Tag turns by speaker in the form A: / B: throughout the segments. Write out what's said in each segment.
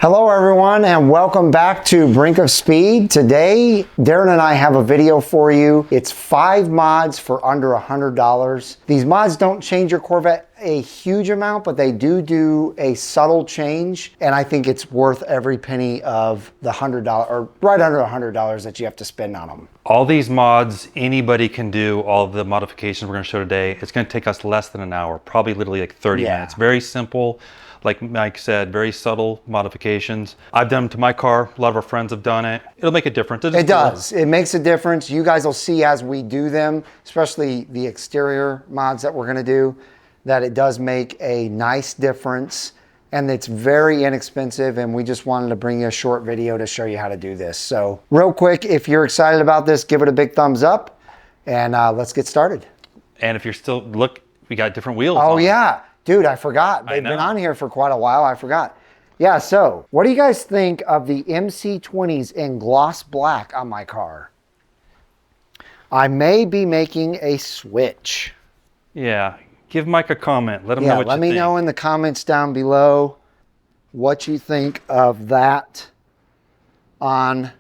A: Hello everyone and welcome back to Brink of Speed. Today, Darren and I have a video for you. It's 5 mods for under $100. These mods don't change your Corvette a huge amount, but they do a subtle change. And I think it's worth every penny of the $100 or right under $100 that you have to spend on them.
B: All these mods, anybody can do all of the modifications we're gonna show today. It's gonna take us less than an hour, probably literally like 30 minutes. Very simple. Like Mike said, very subtle modifications. I've done them to my car. A lot of our friends have done it. It'll make a difference.
A: It does. It makes a difference. You guys will see as we do them, especially the exterior mods that we're going to do, that it does make a nice difference. And it's very inexpensive. And we just wanted to bring you a short video to show you how to do this. So real quick, if you're excited about this, give it a big thumbs up and let's get started.
B: And if you're still, look, we got different wheels.
A: Oh, yeah. Dude, I forgot. They've been on here for quite a while. I forgot. Yeah, so what do you guys think of the MC20s in gloss black on my car? I may be making a switch.
B: Yeah, give Mike a comment. Let him know what you think.
A: Let me know in the comments down below what you think of that on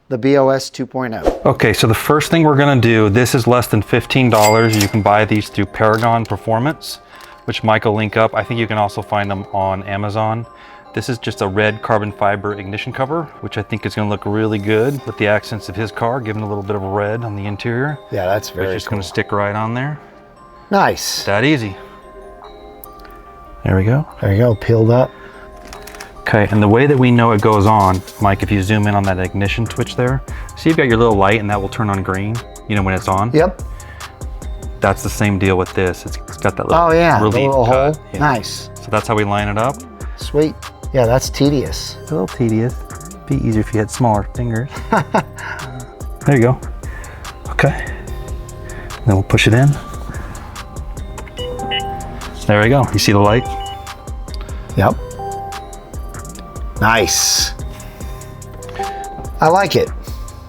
A: the BOS 2.0.
B: Okay, so the first thing we're gonna do, this is less than $15. You can buy these through Paragon Performance, which Mike will link up. I think you can also find them on Amazon. This is just a red carbon fiber ignition cover, which I think is gonna look really good with the accents of his car, giving a little bit of red on the interior.
A: Yeah, that's very cool.
B: It's just gonna stick right on there.
A: Nice.
B: That easy. There we go.
A: There you go, peeled up.
B: Okay, and the way that we know it goes on, Mike, if you zoom in on that ignition twitch there, see you've got your little light and that will turn on green, you know, when it's on?
A: Yep.
B: That's the same deal with this. It's got that little,
A: little hole.
B: Yeah.
A: Nice.
B: So that's how we line it up.
A: Sweet. Yeah, that's tedious.
B: It's a little tedious. Be easier if you had smaller fingers. There you go. Okay. Then we'll push it in. There we go. You see the light?
A: Yep. Nice. I like it.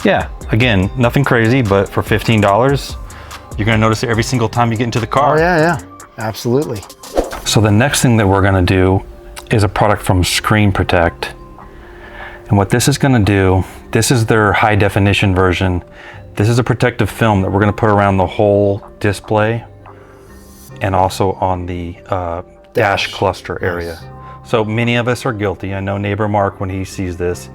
B: Yeah, again, nothing crazy, but for $15, you're gonna notice it every single time you get into the car.
A: Oh yeah, absolutely.
B: So the next thing that we're gonna do is a product from Screen Protect. And what this is gonna do, this is their high definition version. This is a protective film that we're gonna put around the whole display and also on the dash cluster area. Nice. So many of us are guilty. I know neighbor Mark, when he sees this,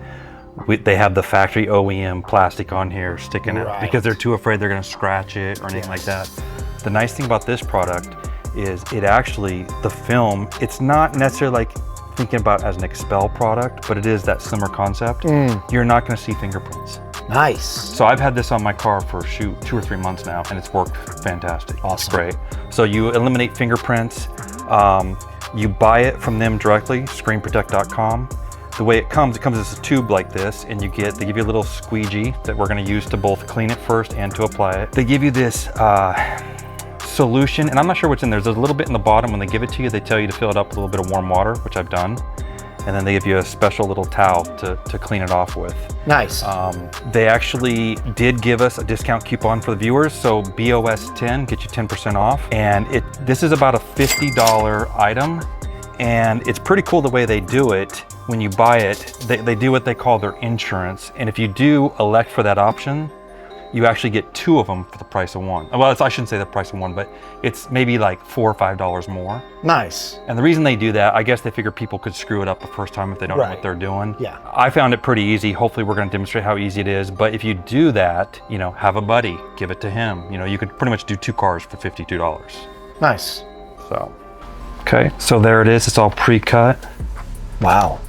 B: they have the factory OEM plastic on here sticking out because they're too afraid they're gonna scratch it or anything like that. The nice thing about this product is it actually, the film, it's not necessarily like thinking about as an expel product, but it is that similar concept. You're not gonna see fingerprints.
A: Nice.
B: So I've had this on my car for 2 or 3 months now and it's worked fantastic.
A: Awesome.
B: It's great. So you eliminate fingerprints. You buy it from them directly, screenprotect.com. The way it comes as a tube like this, and they give you a little squeegee that we're gonna use to both clean it first and to apply it. They give you this solution, and I'm not sure what's in there. There's a little bit in the bottom. When they give it to you, they tell you to fill it up with a little bit of warm water, which I've done. And then they give you a special little towel to clean it off with.
A: Nice.
B: They actually did give us a discount coupon for the viewers, so BOS10 gets you 10% off. And this is about a $50 item, and it's pretty cool the way they do it. When you buy it, they do what they call their insurance, and if you do elect for that option, you actually get 2 of them for the price of 1. Well, I shouldn't say the price of 1, but it's maybe like $4 or $5 more.
A: Nice.
B: And the reason they do that, I guess they figure people could screw it up the first time if they don't know what they're doing.
A: Yeah.
B: I found it pretty easy. Hopefully we're gonna demonstrate how easy it is. But if you do that, you know, have a buddy, give it to him. You know, you could pretty much do 2 cars for $52.
A: Nice.
B: So, okay, so there it is. It's all pre-cut.
A: Wow.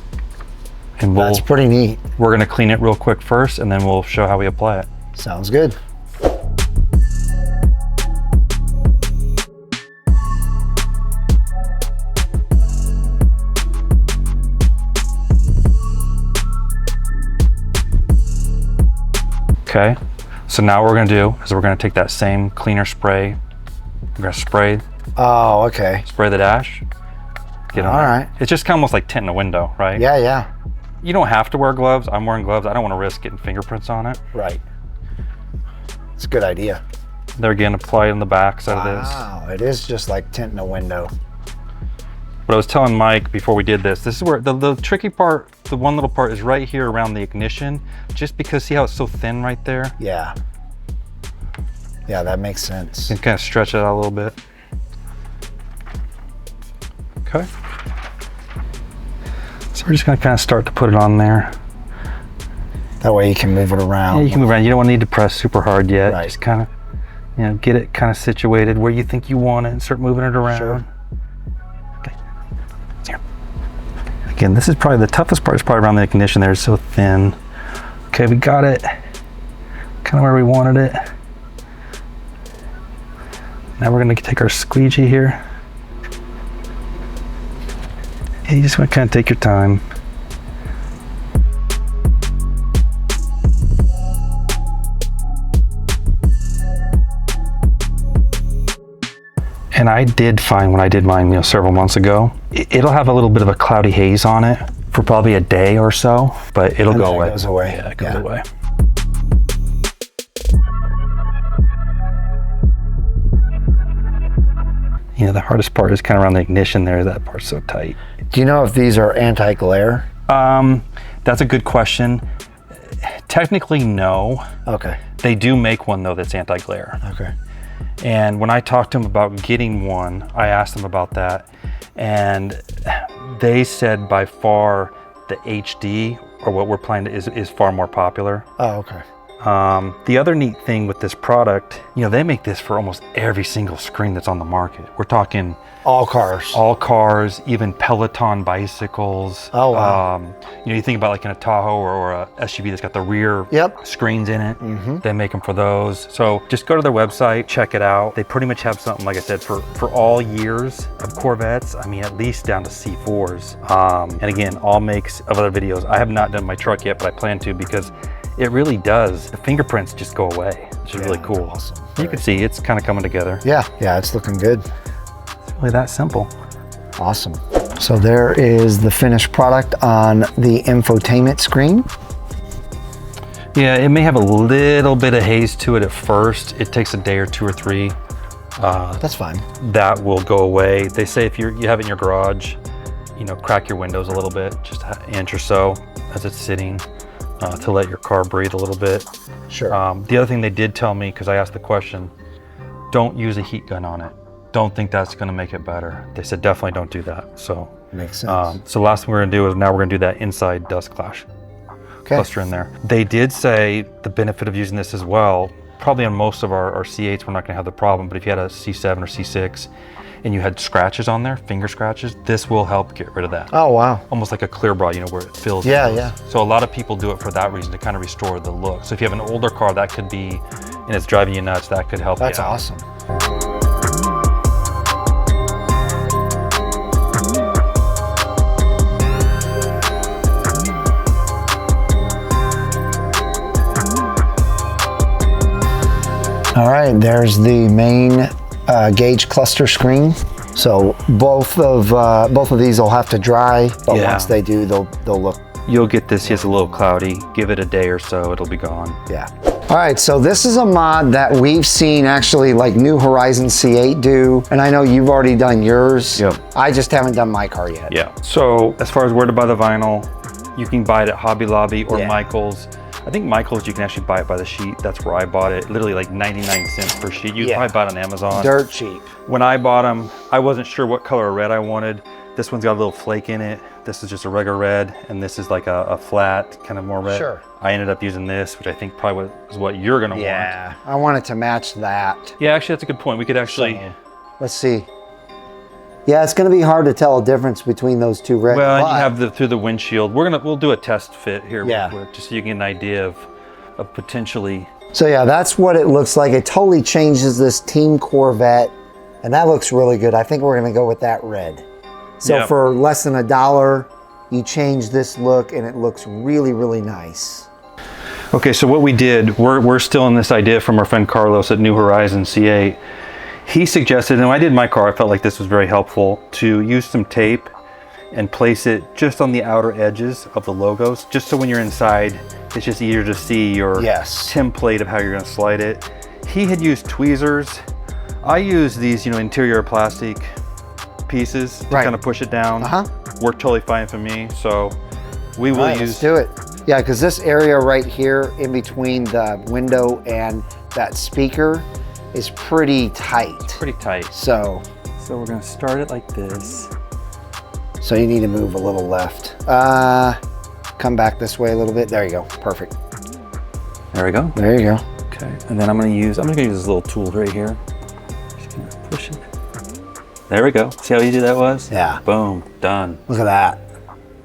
B: And
A: that's pretty neat.
B: We're gonna clean it real quick first, and then we'll show how we apply it.
A: Sounds good.
B: Okay, so now what we're gonna do is we're gonna take that same cleaner spray. We're gonna spray.
A: Oh, okay.
B: Spray the dash. Get on.
A: All right.
B: It's just kind of almost like tinting a window, right?
A: Yeah, yeah.
B: You don't have to wear gloves. I'm wearing gloves. I don't want to risk getting fingerprints on it.
A: Right. It's a good idea.
B: There again, apply it on the back side of this.
A: Wow, it is just like tinting a window.
B: What I was telling Mike before we did this is where the tricky part, the one little part is right here around the ignition, just because see how it's so thin right there?
A: Yeah. Yeah, that makes sense.
B: You can kind of stretch it out a little bit. Okay. So we're just gonna kind of start to put it on there.
A: That way you can move it around.
B: Yeah, you can move around. You don't need to press super hard yet.
A: Right.
B: Just kind of, you know, get it kind of situated where you think you want it and start moving it around.
A: Sure.
B: Okay. Here. Again, this is probably the toughest part is probably around the ignition there. It's so thin. Okay, we got it kind of where we wanted it. Now we're gonna take our squeegee here. And you just want to kind of take your time. And I did find when I did mine, you know, several months ago, it'll have a little bit of a cloudy haze on it for probably a day or so, but it'll go away.
A: It goes away.
B: Yeah, it goes away. You know, the hardest part is kind of around the ignition there. That part's so tight.
A: Do you know if these are anti-glare?
B: That's a good question. Technically, no.
A: Okay.
B: They do make one though that's anti-glare.
A: Okay.
B: And when I talked to them about getting one, I asked them about that, and they said by far the HD, or what we're planning is far more popular.
A: Oh, okay.
B: The other neat thing with this product, you know, they make this for almost every single screen that's on the market. We're talking
A: all cars,
B: even Peloton bicycles.
A: Oh, wow.
B: You know, you think about like in a Tahoe or a SUV that's got the rear screens in it. They make them for those. So just go to their website, check it out. They pretty much have something, like I said, for all years of Corvettes. I mean, at least down to C4s. And again, all makes of other videos. I have not done my truck yet, but I plan to, because it really does. The fingerprints just go away, which is really cool.
A: Awesome.
B: You can see it's kind of coming together.
A: Yeah, it's looking good.
B: It's really that simple.
A: Awesome. So there is the finished product on the infotainment screen.
B: Yeah, it may have a little bit of haze to it at first. It takes a day or two or three.
A: That's fine.
B: That will go away. They say if you have it in your garage, you know, crack your windows a little bit, just an inch or so as it's sitting. To let your car breathe a little bit.
A: Sure.
B: The other thing they did tell me, because I asked the question, don't use a heat gun on it. Don't think that's going to make it better. They said definitely don't do that. So
A: makes sense.
B: So the last thing we're going to do is now we're going to do that inside dust cluster in there. They did say the benefit of using this as well, probably on most of our C8s we're not going to have the problem, but if you had a C7 or C6 and you had scratches on there, finger scratches, this will help get rid of that.
A: Oh, wow.
B: Almost like a clear bra, you know, where it fills.
A: Yeah.
B: So a lot of people do it for that reason, to kind of restore the look. So if you have an older car, that could be, and it's driving you nuts, that could help you out.
A: That's awesome. All right, there's the main gauge cluster screen. So both of these will have to dry, but once they do, they'll look.
B: You'll get this. It's a little cloudy. Give it a day or so, it'll be gone.
A: Yeah. All right, so this is a mod that we've seen actually like New Horizon C8 do, and I know you've already done yours.
B: Yep.
A: I just haven't done my car yet.
B: Yeah. So as far as where to buy the vinyl, you can buy it at Hobby Lobby or Michael's. I think Michael's, you can actually buy it by the sheet. That's where I bought it. Literally like 99 cents per sheet. You'd probably buy it on Amazon.
A: Dirt cheap.
B: When I bought them, I wasn't sure what color of red I wanted. This one's got a little flake in it. This is just a regular red, and this is like a flat, kind of more red.
A: Sure.
B: I ended up using this, which I think probably is what you're gonna want.
A: Yeah, I want it to match that.
B: Yeah, actually, that's a good point. We could actually...
A: So, let's see. Yeah, it's going to be hard to tell a difference between those two reds.
B: Well, and you have through the windshield. We'll do a test fit here real quick, just so you can get an idea of potentially.
A: So yeah, that's what it looks like. It totally changes this Team Corvette, and that looks really good. I think we're going to go with that red. So for less than $1, you change this look, and it looks really, really nice.
B: Okay, so what we did, we're still in this idea from our friend Carlos at New Horizon C8. He suggested, and when I did my car, I felt like this was very helpful, to use some tape and place it just on the outer edges of the logos, just so when you're inside, it's just easier to see your template of how you're gonna slide it. He had used tweezers. I use these, you know, interior plastic pieces to
A: Right.
B: kind of push it down. Worked totally fine for me. So we will use.
A: Let's do it. Yeah, because this area right here in between the window and that speaker is pretty tight.
B: Pretty tight.
A: So
B: we're gonna start it like this.
A: So you need to move a little left. Come back this way a little bit. There you go. Perfect.
B: There we go.
A: There you go.
B: Okay, and then I'm gonna use this little tool right here. Just gonna push it. There we go. See how easy that was?
A: Yeah.
B: Boom, done.
A: Look at that.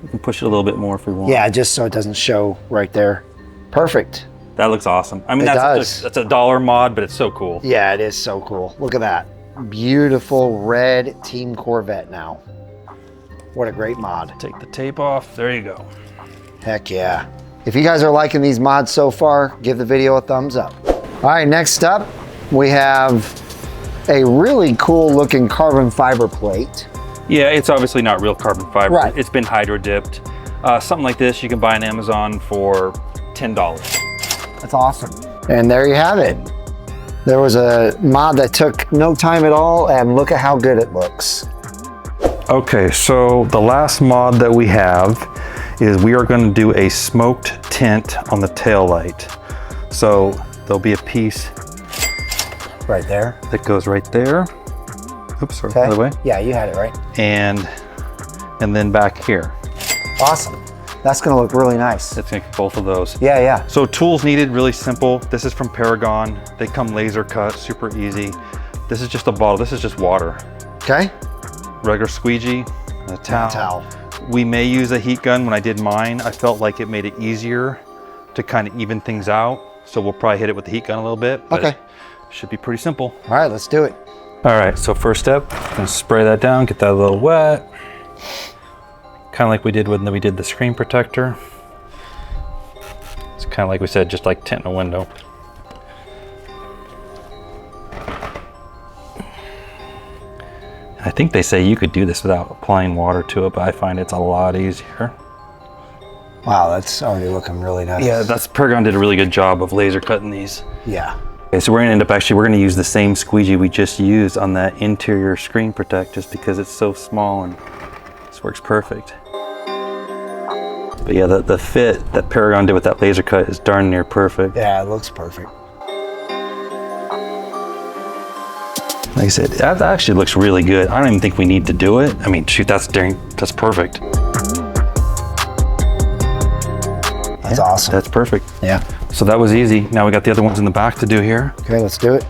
B: We can push it a little bit more if we want.
A: Yeah, just so it doesn't show right there. Perfect.
B: That looks awesome. I mean,
A: It
B: that's
A: does.
B: a $1 mod, but it's so cool.
A: Yeah, it is so cool. Look at that. Beautiful red Team Corvette now. What a great mod.
B: Take the tape off. There you go.
A: Heck yeah. If you guys are liking these mods so far, give the video a thumbs up. All right, next up, we have a really cool looking carbon fiber plate.
B: Yeah, it's obviously not real carbon fiber.
A: Right.
B: It's been hydro dipped. Something like this you can buy on Amazon for $10.
A: That's awesome. And there you have it. There was a mod that took no time at all, and look at how good it looks.
B: Okay, so the last mod that we have is we are going to do a smoked tint on the tail light. So there'll be a piece
A: Right there.
B: that goes right there. Oops, sorry,
A: Okay.
B: other way.
A: Yeah, you had it right.
B: And then back here.
A: Awesome. That's gonna look really nice.
B: Let's make both of those.
A: Yeah, yeah.
B: So tools needed, really simple. This is from Paragon. They come laser cut, super easy. This is just a bottle. This is just water.
A: Okay.
B: Regular squeegee, a towel.
A: Towel.
B: We may use a heat gun. When I did mine, I felt like it made it easier to kind of even things out. So we'll probably hit it with the heat gun a little bit. But
A: Okay.
B: Should be pretty simple.
A: All right, let's do it.
B: All right, so first step, gonna spray that down, get that a little wet. Kind of like we did when we did the screen protector. It's kind of like we said, just like tinting a window. I think they say you could do this without applying water to it, but I find it's a lot easier.
A: Wow, that's already looking really nice.
B: Yeah, Paragon did a really good job of laser cutting these.
A: Yeah.
B: Okay, so we're gonna end up we're gonna use the same squeegee we just used on that interior screen protect just because it's so small and this works perfect. But yeah, the fit that Paragon did with that laser cut is darn near perfect.
A: Yeah, it looks perfect.
B: Like I said, that actually looks really good. I don't even think we need to do it. I mean, shoot, that's perfect.
A: That's awesome.
B: That's perfect.
A: Yeah.
B: So that was easy. Now we got the other ones in the back to do here.
A: Okay, let's do it.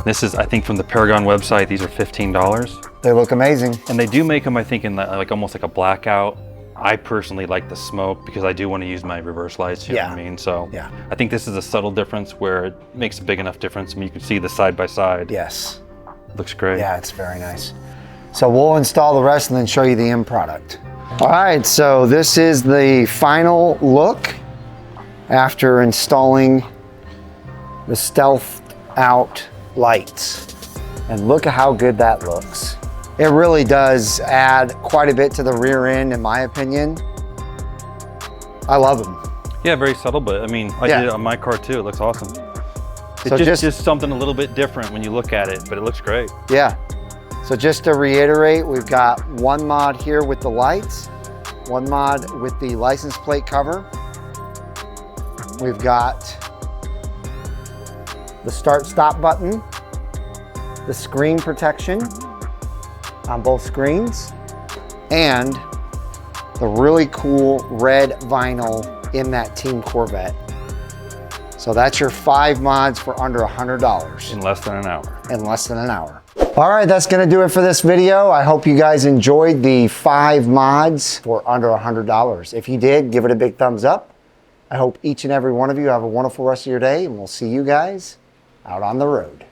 B: This is, I think, from the Paragon website. These are $15.
A: They look amazing.
B: And they do make them, I think, in like almost like a blackout. I personally like the smoke because I do want to use my reverse lights, you know what I mean? So
A: Yeah.
B: I think this is a subtle difference where it makes a big enough difference. I mean, you can see the side by side.
A: Yes.
B: Looks great.
A: Yeah, it's very nice. So we'll install the rest and then show you the end product. All right, so this is the final look after installing the stealth out lights. And look at how good that looks. It really does add quite a bit to the rear end, in my opinion. I love them.
B: Yeah, very subtle, but I mean, I did it on my car too. It looks awesome.
A: So
B: It's just something a little bit different when you look at it, but it looks great.
A: Yeah. So just to reiterate, we've got one mod here with the lights, one mod with the license plate cover. We've got the start-stop button, the screen protection on both screens, and the really cool red vinyl in that Team Corvette. So that's your 5 mods for under $100.
B: In less than an hour.
A: In less than an hour. All right, that's gonna do it for this video. I hope you guys enjoyed the 5 mods for under $100. If you did, give it a big thumbs up. I hope each and every one of you have a wonderful rest of your day, and we'll see you guys out on the road.